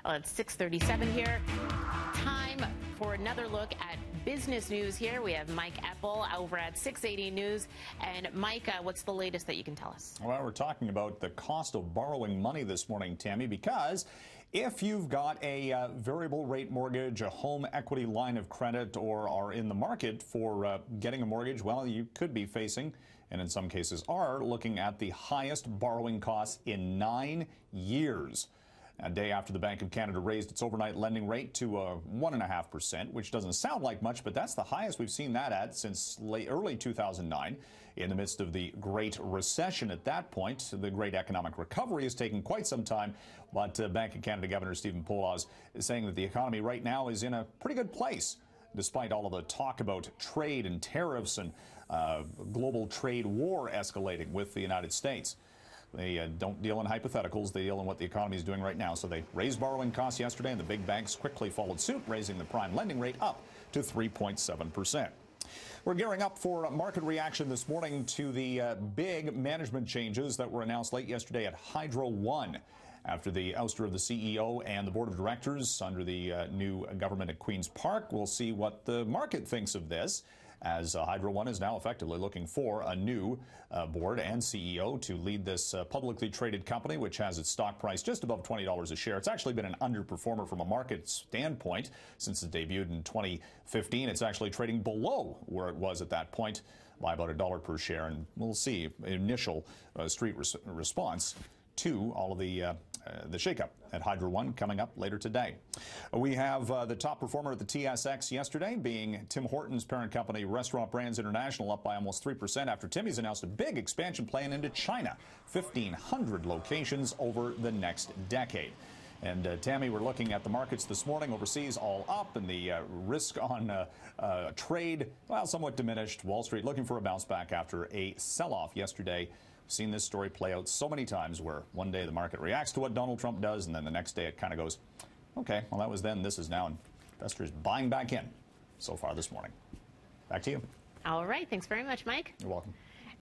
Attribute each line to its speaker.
Speaker 1: Well, it's 6:37 here. Time for another look at business news here. We have Mike Eppel over at 680 News. And Mike, what's the latest that you can tell us?
Speaker 2: Well, we're talking about the cost of borrowing money this morning, Tammy, because if you've got a variable rate mortgage, a home equity line of credit, or are in the market for getting a mortgage, well, you could be facing, and in some cases are, looking at the highest borrowing costs in 9 years. A day after the Bank of Canada raised its overnight lending rate to 1.5%, which doesn't sound like much, but that's the highest we've seen that at since early 2009, in the midst of the Great Recession. At that point, the great economic recovery has taken quite some time, but Bank of Canada Governor Stephen Poloz is saying that the economy right now is in a pretty good place, despite all of the talk about trade and tariffs and global trade war escalating with the United States. They don't deal in hypotheticals. They deal in what the economy is doing right now. So they raised borrowing costs yesterday, and the big banks quickly followed suit, raising the prime lending rate up to 3.7%. We're gearing up for a market reaction this morning to the big management changes that were announced late yesterday at Hydro One. After the ouster of the CEO and the board of directors under the new government at Queen's Park, we'll see what the market thinks of this, as Hydro One is now effectively looking for a new board and CEO to lead this publicly traded company, which has its stock price just above $20 a share. It's actually been an underperformer from a market standpoint since it debuted in 2015. It's actually trading below where it was at that point by about $1 per share, and we'll see initial street response to all of the shakeup at Hydro One coming up later today. We have the top performer at the TSX yesterday being Tim Hortons' parent company, Restaurant Brands International, up by almost 3% after Timmy's announced a big expansion plan into China, 1,500 locations over the next decade. And Tammy, we're looking at the markets this morning overseas, all up, and the risk on trade, well, somewhat diminished. Wall Street looking for a bounce back after a sell-off yesterday. Seen this story play out so many times where one day the market reacts to what Donald Trump does, and then the next day it kind of goes, okay, well, that was then, this is now, and investors buying back in so far this morning. Back to you.
Speaker 1: All right. Thanks very much, Mike.
Speaker 2: You're welcome.